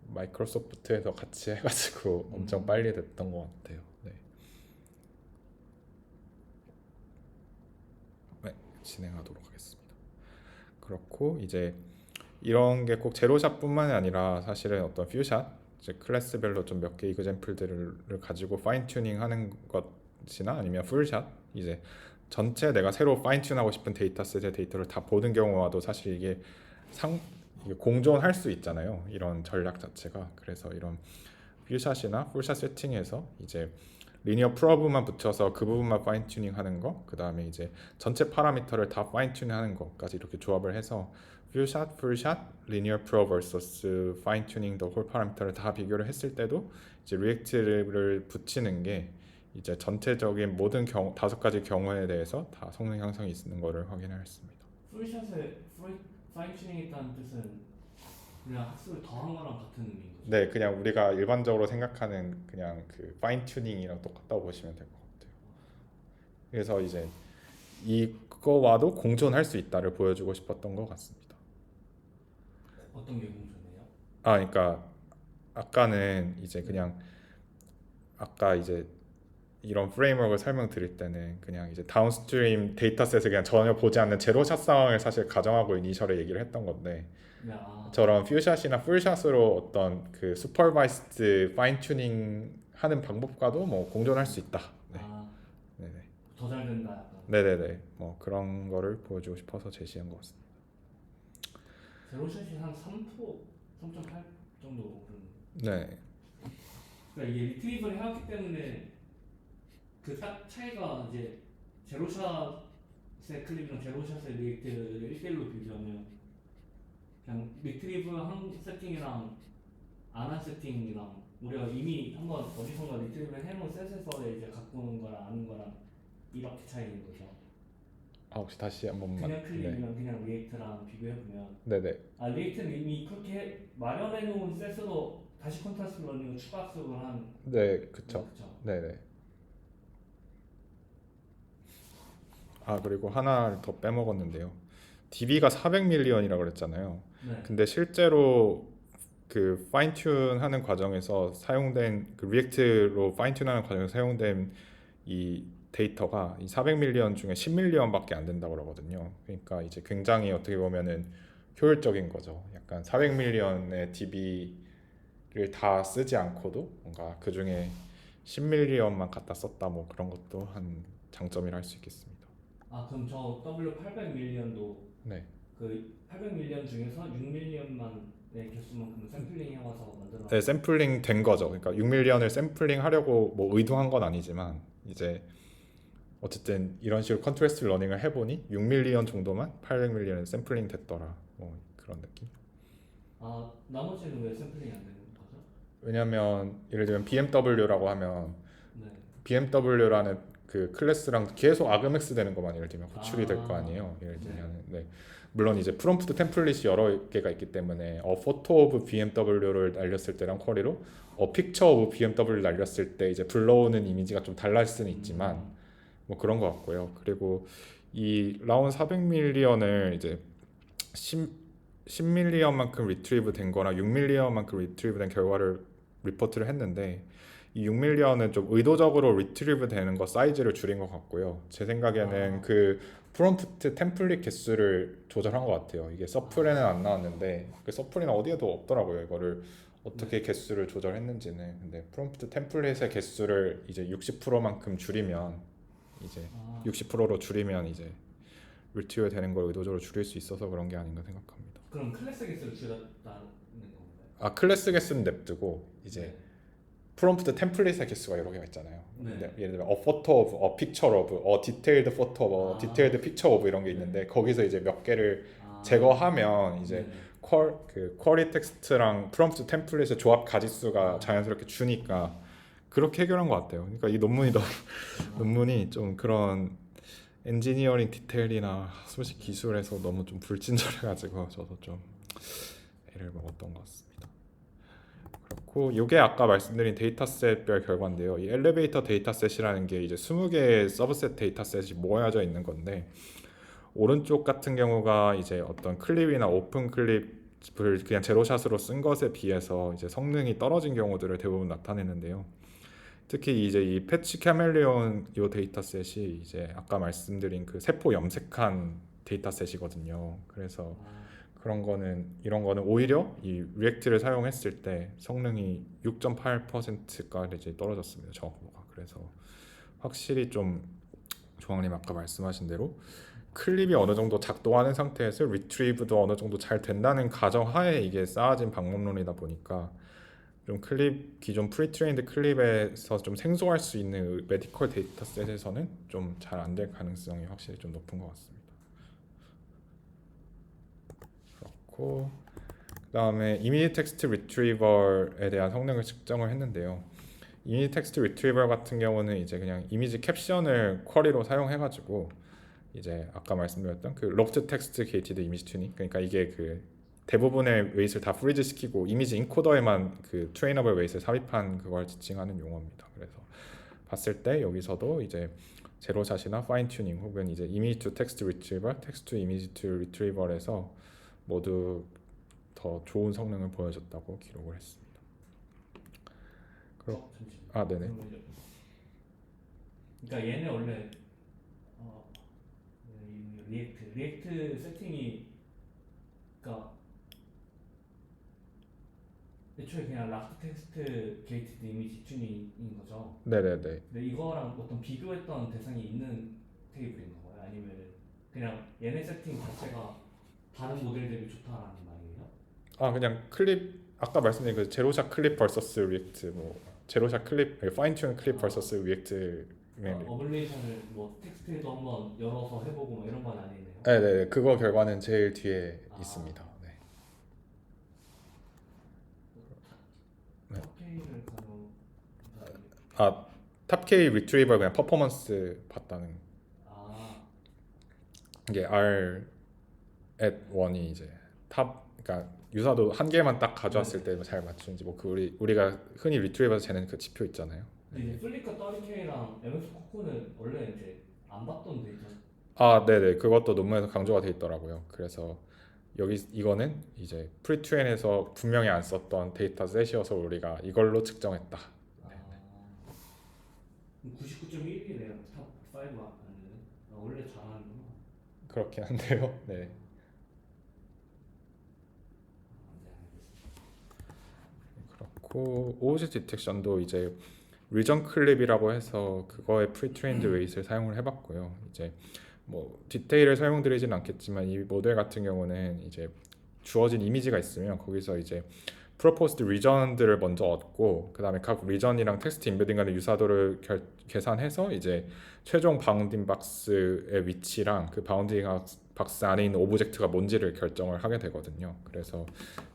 S1: 마이크로소프트에서 같이 해가지고 엄청 빨리 됐던 것 같아요. 네. 네, 진행하도록 하겠습니다. 그렇고 이제 이런 게 꼭 제로샷뿐만이 아니라 사실은 어떤 퓨샷 이제 클래스별로 좀 몇 개 이그젬플들을 가지고 파인 튜닝하는 것이나 아니면 풀샷 이제 전체 내가 새로 파인 튜닝하고 싶은 데이터셋의 데이터를 다 보는 경우와도 사실 이게 이게 공존할 수 있잖아요. 이런 전략 자체가. 그래서 이런 퓨샷이나 풀샷 세팅에서 이제 리니어 프로브만 붙여서 그 부분만 파인 튜닝하는 거, 그 다음에 이제 전체 파라미터를 다 파인 튜닝하는 것까지 이렇게 조합을 해서 퓨샷, 풀샷, 리니어 프로 vs 파인 튜닝 더 홀 파라미터를 다 비교를 했을 때도 이제 리액트를 붙이는 게 이제 전체적인 모든 다섯 가지 경우에 대해서 다 성능 향상이 있는 것을 확인을 했습니다.
S3: 풀샷에 파인 튜닝했다는 뜻은 그냥 학습을 더한 거랑 같은 의미인 거죠.
S1: 네, 그냥 우리가 일반적으로 생각하는 그냥 그 파인 튜닝이랑 똑같다고 보시면 될 것 같아요. 그래서 이제 이거와도 공존할 수 있다를 보여주고 싶었던 것 같습니다.
S3: 어떤 게 공존해요?
S1: 그러니까 아까는 이제 그냥 아까 이제 이런 프레임워크를 설명드릴 때는 그냥 이제 다운스트림 데이터셋을 그냥 전혀 보지 않는 제로샷 상황을 사실 가정하고 이니셜에 얘기를 했던 건데
S3: 네,
S1: 저런 퓨샷이나 풀샷으로 어떤 그 슈퍼바이스드 파인 튜닝 하는 방법과도 뭐 공존할 수 있다. 네. 네네.
S3: 더 잘 된다 약간.
S1: 네네네. 뭐 그런 거를 보여주고 싶어서 제시한 것 같습니다.
S3: 제로샷이 한 3%, 3.8 정도 오른.
S1: 네.
S3: 그러니까 이게 리트리버를 해왔기 때문에 그 딱 차이가 이제 제로샷의 클립이랑 제로샷의 리액트를 1대1로 비교하면 그냥 리트리브 한 세팅이랑 안 한 세팅이랑 우리가 이미 한번 어디선가 리트리브를 해놓은 셋에서 이제 갖고 오는 거랑 아는 거랑 이렇게 차이인 거죠.
S1: 아 혹시 다시 한 번만.
S3: 그냥
S1: 네.
S3: 클립이랑 그냥 리액트랑 비교해보면
S1: 네네.
S3: 리액트는 이미 그렇게 마련해놓은 셋으로 다시 컨트라스트 러닝을 추가 학습을 한
S1: 네 그쵸.
S3: 그쵸.
S1: 네네. 아 그리고 하나를 더 빼먹었는데요. DB가 400밀리언이라고 그랬잖아요.
S3: 네.
S1: 근데 실제로 그 파인튠 하는 과정에서 사용된 그 리액트로 파인튠 하는 과정에서 사용된 이 데이터가 이 400밀리언 중에 10밀리언밖에 안 된다고 그러거든요. 그러니까 이제 굉장히 어떻게 보면은 효율적인 거죠. 약간 400밀리언의 DB를 다 쓰지 않고도 뭔가 그 중에 10밀리언만 갖다 썼다 뭐 그런 것도 한 장점이라 할 수 있겠습니다.
S3: 그럼 저 W800밀리언도
S1: 네.
S3: 그 800밀리언 중에서 6밀리언만의 개수만큼 샘플링 해와서 만들어.
S1: 네, 샘플링 된 거죠. 그러니까 6밀리언을 샘플링 하려고 뭐 의도한 건 아니지만 이제 어쨌든 이런 식으로 컨트라스트 러닝을 해보니 6밀리언 정도만 800밀리언 샘플링 됐더라. 뭐 그런 느낌.
S3: 나머지는 왜 샘플링이 안 되는 거죠?
S1: 왜냐면 예를 들면 BMW라고 하면
S3: 네.
S1: BMW라는 그 클래스랑 계속 아그맥스 되는 것만 예를 들면 구축이 될 거 아니에요. 예를 들면 네. 물론 이제 프롬프트 템플릿이 여러 개가 있기 때문에 포토 오브 BMW를 날렸을 때랑 쿼리로 픽처 오브 BMW 날렸을 때 이제 불러오는 이미지가 좀 달라질 수는 있지만 뭐 그런 것 같고요. 그리고 이 라운 400밀리언을 이제 10밀리언만큼 리트리브 된 거랑 6밀리언만큼 리트리브 된 결과를 리포트를 했는데 이 6밀리언은 좀 의도적으로 리트리브 되는 거 사이즈를 줄인 것 같고요. 제 생각에는 그 프롬프트 템플릿 개수를 조절한 것 같아요. 이게 서플에는 안 나왔는데 그 서플이나 어디에도 없더라고요. 이거를 어떻게 개수를 조절했는지는. 근데 프롬프트 템플릿의 개수를 이제 60%만큼 줄이면 이제 60%로 줄이면 이제 리트리브 되는 걸 의도적으로 줄일 수 있어서 그런 게 아닌가 생각합니다.
S3: 그럼 클래스 개수를 줄였다는 건가요?
S1: 클래스 개수는 냅두고 이제 프롬프트 템플릿의 개수가 여러 개가 있잖아요.
S3: 네.
S1: 예를 들면 photo of, picture of, detailed photo of, detailed picture of 이런 게 있는데 거기서 이제 몇 개를 제거하면 이제 쿼리 텍스트랑 프롬프트 템플릿의 조합 가지수가 자연스럽게 주니까 그렇게 해결한 것 같아요. 그러니까 이 논문이 논문이 좀 그런 엔지니어링 디테일이나 솔직히 기술에서 너무 좀 불친절해가지고 저도 좀 애를 먹었던 것 같습니다. 그렇고 이게 아까 말씀드린 데이터셋별 결과인데요. 이 엘리베이터 데이터셋이라는 게 이제 20개의 서브셋 데이터셋이 모여져 있는 건데 오른쪽 같은 경우가 이제 어떤 클립이나 오픈 클립을 그냥 제로샷으로 쓴 것에 비해서 이제 성능이 떨어진 경우들을 대부분 나타내는데요. 특히 이제 이 패치 카멜레온 이 데이터셋이 이제 아까 말씀드린 그 세포 염색한 데이터셋이거든요. 그래서 이런 거는 오히려 이 리액트를 사용했을 때 성능이 6.8%까지 이제 떨어졌습니다. 정확도가. 그래서 확실히 좀 조항님 아까 말씀하신 대로 클립이 어느 정도 작동하는 상태에서 리트리브도 어느 정도 잘 된다는 가정하에 이게 쌓아진 방법론이다 보니까 좀 기존 프리트레인드 클립에서 좀 생소할 수 있는 메디컬 데이터셋에서는 좀 잘 안 될 가능성이 확실히 좀 높은 것 같습니다. 그렇고 그다음에 이미지 텍스트 리트리버에 대한 성능을 측정을 했는데요. 이미지 텍스트 리트리버 같은 경우는 이제 그냥 이미지 캡션을 쿼리로 사용해가지고 이제 아까 말씀드렸던 그 롭트 텍스트 게이티드 이미지 튜닝, 그러니까 이게 그 대부분의 웨이트를 다 프리즈 시키고 이미지 인코더에만 그 트레이너블 웨이트를 삽입한 그걸 지칭하는 용어입니다. 그래서 봤을 때 여기서도 이제 제로샷이나 파인 튜닝 혹은 이제 이미지 투 텍스트 리트리버, 텍스트 투 이미지 투 리트리버에서 모두 더 좋은 성능을 보여줬다고 기록을 했습니다. 네네.
S3: 그러니까 얘네 원래 리액트 세팅이 그러니까 애초에 그냥 락트 텍스트 게이티드 이미지 튜닝인 거죠.
S1: 네네네.
S3: 근데 이거랑 어떤 비교했던 대상이 있는 테이블인 건가요? 아니면 그냥 얘네 세팅 자체가 다른 모델 대비 좋다라는 말이에요?
S1: 그냥 클립 아까 말씀드린 그 제로샷 클립 vs 리액트 뭐 제로샷 클립 파인 튠 클립 vs 리액트
S3: 어블레이션을 뭐 텍스트에도 한번 열어서 해보고 뭐 이런 건 아니네요.
S1: 네네. 그거 결과는 제일 뒤에 있습니다. 네.
S3: 탑케이를
S1: 아 탑K 리트리버 그냥 퍼포먼스 봤다는
S3: 아,
S1: 게 R at 1이 이제 탑 그러니까 유사도 한 개만 딱 가져왔을 때 잘 맞추는지 뭐 그 우리가 흔히 리트리버에서 재는 그 지표 있잖아요.
S3: 근데 이제 플리커 30K랑 MS 코코는 원래 이제 안 봤던 데이터.
S1: 아, 네네. 그것도 논문에서 강조가 돼 있더라고요. 그래서 여기 이거는 이제 프리트레인에서 분명히 안 썼던 데이터 셋이어서 우리가 이걸로 측정했다.
S3: 아, 99.1이네요. 탑 5 안에는. 아, 원래 잘하는구나.
S1: 그렇긴 한데요. 네.
S3: 네, 알겠습니다.
S1: 그렇고 OOC 디텍션도 이제 리전 클립이라고 해서 그거의 프리트레인드 웨이트를 사용을 해봤고요. 이제 뭐 디테일을 설명드리진 않겠지만 이 모델 같은 경우는 이제 주어진 이미지가 있으면 거기서 이제 프로포스드 리전들을 먼저 얻고 그 다음에 각 리전이랑 텍스트 인베딩 간의 유사도를 계산해서 이제 최종 바운딩 박스의 위치랑 그 바운딩 박스 안에 있는 오브젝트가 뭔지를 결정을 하게 되거든요. 그래서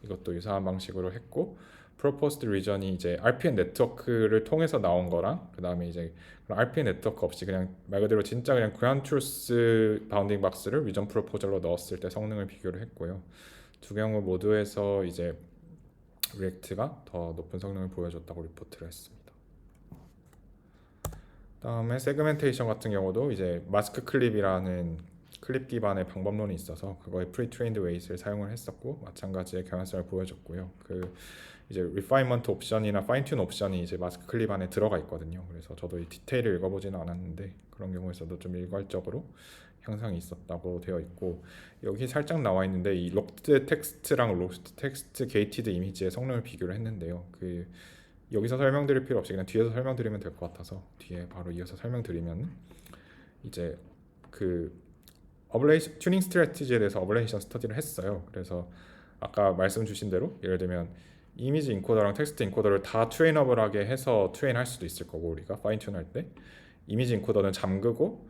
S1: 이것도 유사한 방식으로 했고 프로포스드 리전이 이제 RPN 네트워크를 통해서 나온 거랑 그 다음에 이제 RPN 네트워크 없이 그냥 말 그대로 진짜 그냥 그라운드 트루스 바운딩 박스를 리전 프로포절로 넣었을 때 성능을 비교를 했고요. 두 경우 모두에서 이제 리액트가 더 높은 성능을 보여줬다고 리포트를 했습니다. 다음에 세그멘테이션 같은 경우도 이제 마스크 클립이라는 클립 기반의 방법론이 있어서 그거에 프리트레인드 웨이트를 사용을 했었고 마찬가지의 경향성을 보여줬고요. 그 이제 리파인먼트 옵션이나 파인튠 옵션이 이제 마스크 클립 안에 들어가 있거든요. 그래서 저도 이 디테일을 읽어보지는 않았는데 그런 경우에서도 좀 일괄적으로 향상이 있었다고 되어 있고 여기 살짝 나와 있는데 이 록드 텍스트랑 록드 텍스트 게이티드 이미지의 성능을 비교를 했는데요. 그 여기서 설명드릴 필요 없이 그냥 뒤에서 설명드리면 될 것 같아서 뒤에 바로 이어서 설명드리면 이제 그 어블레이션 튜닝 스트래티지에 대해서 어블레이션 스터디를 했어요. 그래서 아까 말씀 주신 대로 예를 들면 이미지 인코더랑 텍스트 인코더를 다 트레이너블하게 해서 트레인할 수도 있을 거고 우리가 파인 튠할 때 이미지 인코더는 잠그고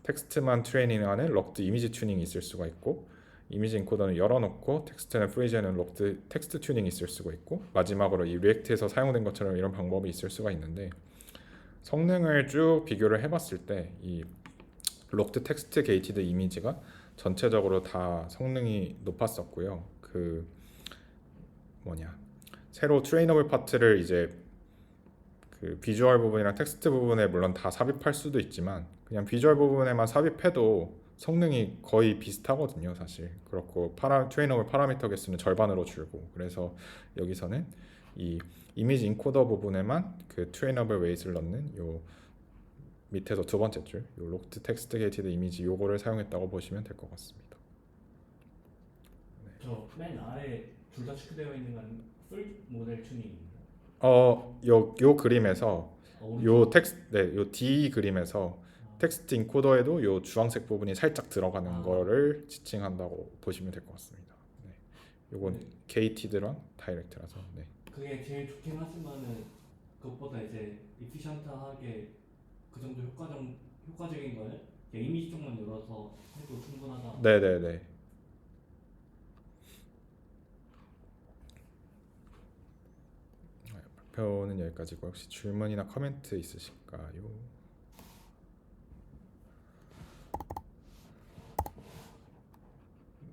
S1: 텍스트만 트레이닝하는 럭드 이미지 튜닝이 있을 수가 있고 이미지 인코더는 열어놓고 텍스트는 프리즈에는 럭드 텍스트 튜닝이 있을 수가 있고 마지막으로 이 리액트에서 사용된 것처럼 이런 방법이 있을 수가 있는데 성능을 쭉 비교를 해봤을 때 이 록드 텍스트 게이티드 이미지가 전체적으로 다 성능이 높았었고요. 그 뭐냐 새로 트레이너블 파트를 이제 그 비주얼 부분이랑 텍스트 부분에 물론 다 삽입할 수도 있지만 그냥 비주얼 부분에만 삽입해도 성능이 거의 비슷하거든요, 사실. 그렇고 트레이너블 파라미터 개수는 절반으로 줄고 그래서 여기서는 이 이미지 인코더 부분에만 그 트레이너블 웨이트를 넣는 요 밑에서 두 번째 줄, 요 록드 텍스트 게이티드 이미지 요거를 사용했다고 보시면 될 것 같습니다.
S3: 저 맨 아래 둘 다 체크되어 있는 건 풀 모델 튜닝입니다.
S1: 요 그림에서 요
S3: 오른쪽.
S1: 요 D 그림에서 텍스트 인코더에도 요 주황색 부분이 살짝 들어가는 거를 지칭한다고 보시면 될 것 같습니다. 네. 요건
S3: 네.
S1: 게이티드랑 다이렉트라서. 네.
S3: 그게 제일 좋긴 하지만은 그것보다 이제 이피션트하게 그 정도 효과적인 거는 그냥 이미지 쪽만 열어서 해도 충분하다.
S1: 네네네. 발표는 여기까지고 혹시 질문이나 코멘트 있으실까요?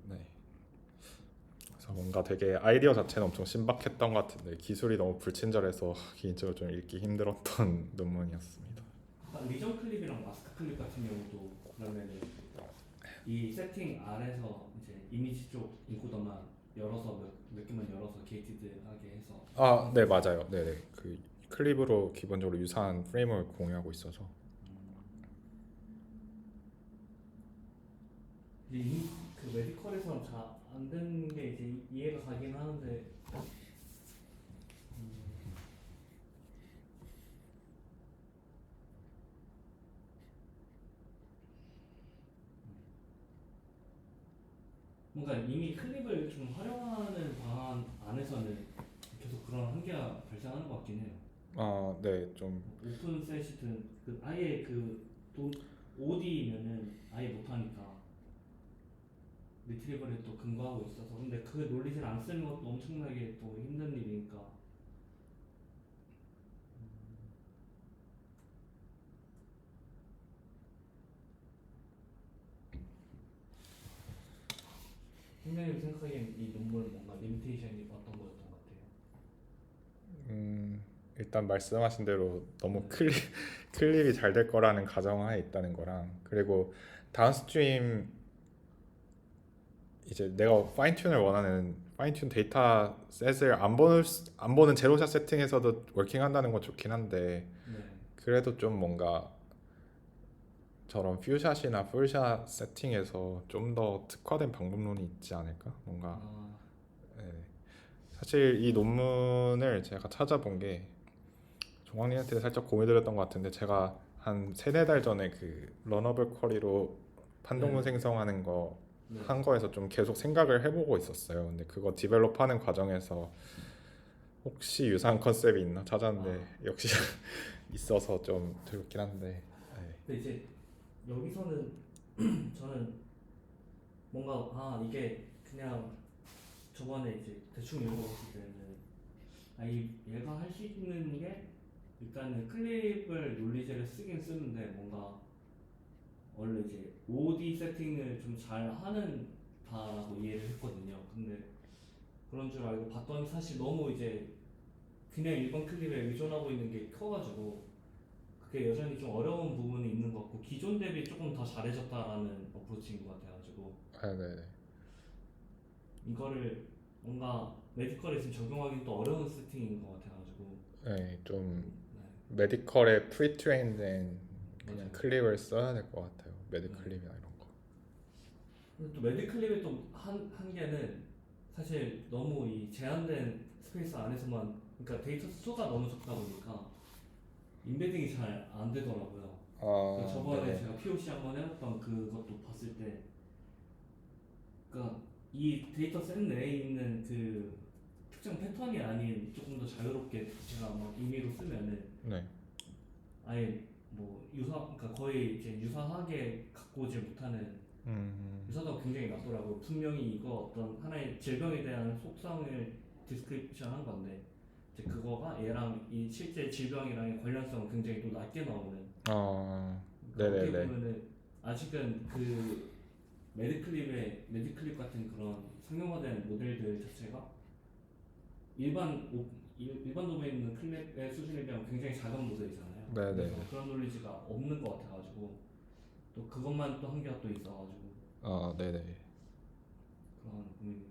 S1: 네. 그래서 뭔가 되게 아이디어 자체는 엄청 신박했던 것 같은데 기술이 너무 불친절해서 개인적으로 좀 읽기 힘들었던 논문이었습니다.
S3: 리전 클립이랑 마스크 클립 같은 경우도 그러면은 이 세팅 아래서 이제 이미지 쪽 인코더만 열어서 몇 개만 열어서 게이티드하게 해서.
S1: 아, 네 맞아요. 네네. 그 클립으로 기본적으로 유사한 프레임을 공유하고 있어서.
S3: 이제 그 메디컬에서는 잘 안 되는 게 이제 이해가 가긴 하는데. 뭔가 이미 클립을 좀 활용하는 방안 안에서는 계속 그런 한계가 발생하는 것 같긴 해요.
S1: 아, 네, 좀
S3: 오픈 셋이든 그 아예 OD면은 아예 못하니까 리트리버를 또 근거하고 있어서 근데 그 논리를 안 쓰는 것도 엄청나게 또 힘든 일이니까. 선생님 생각하기엔 이 논문은 뭔가 리미테이션이 어떤 거였던 것 같아요?
S1: 일단 말씀하신 대로 너무 클립이 잘 될 거라는 가정하에 있다는 거랑, 그리고 다운스트림 이제 내가 파인튠을 원하는 파인튠 데이터 셋을 안 보는 제로샷 세팅에서도 워킹한다는 건 좋긴 한데,
S3: 네.
S1: 그래도 좀 뭔가 저런 퓨샷이나 풀샷 세팅에서 좀 더 특화된 방법론이 있지 않을까? 뭔가
S3: 아,
S1: 네. 사실 이 논문을 제가 찾아본 게 종학님한테 살짝 고민드렸던 것 같은데, 제가 한 세네 달 전에 그 러너블 쿼리로 판동문
S3: 네.
S1: 생성하는 거
S3: 네.
S1: 한 거에서 좀 계속 생각을 해보고 있었어요. 근데 그거 디벨롭하는 과정에서 혹시 유사한 컨셉이 있나 찾았는데 역시 있어서 좀 두렵긴 한데. 네.
S3: 근데 이제 여기서는 저는 뭔가 이게 그냥 저번에 이제 대충 읽어봤을 때는 얘가 할 수 있는 게 일단은 클립을 논리제를 쓰긴 쓰는데 뭔가 원래 이제 OD 세팅을 좀 잘 하는 다라고 이해를 했거든요. 근데 그런 줄 알고 봤더니 사실 너무 이제 그냥 일반 클립에 의존하고 있는 게 커가지고 그게 여전히 좀 어려운 부분이 있는 것 같고 기존 대비 조금 더 잘해졌다라는 어프로치인 것 같아가지고
S1: 아, 네네.
S3: 이거를 뭔가 메디컬에 지금 적용하기는 또 어려운 세팅인 것 같아가지고
S1: 네, 좀
S3: 네,
S1: 메디컬에 프리트레인된 그냥
S3: 맞아요.
S1: 클립을 써야 될 것 같아요.
S3: 네.
S1: 메디클립이나 이런 거.
S3: 근데 또 메디클립의 또 한계는 사실 너무 이 제한된 스페이스 안에서만 그러니까 데이터 수가 너무 적다 보니까 인베딩이 잘 안 되더라고요. 그 저번에
S1: 네.
S3: 제가 POC 한번 해봤던 그것도 봤을 때 그러니까 이 데이터 셋 내에 있는 그 특정 패턴이 아닌 조금 더 자유롭게 제가 막 임의로 쓰면은
S1: 네.
S3: 아예 뭐 그러니까 거의 이제 유사하게 갖고 오질 못하는 유사도가 굉장히 낮더라고요. 분명히 이거 어떤 하나의 질병에 대한 속성을 디스크립션 한 건데 이제 그거가 얘랑 이 실제 질병이랑의 관련성은 굉장히 또 낮게 나오는. 그러니까 어떻게
S1: 네네네.
S3: 보면은 아직은 그 메디클립 같은 그런 상용화된 모델들 자체가 일반 도메인 있는 클립의 수준에 비하면 굉장히 작은 모델이잖아요.
S1: 네네.
S3: 그래서 그런 논리지가 없는 것 같아가지고 또 그것만 또 한계가 또 있어가지고
S1: 네네.
S3: 그런 고민이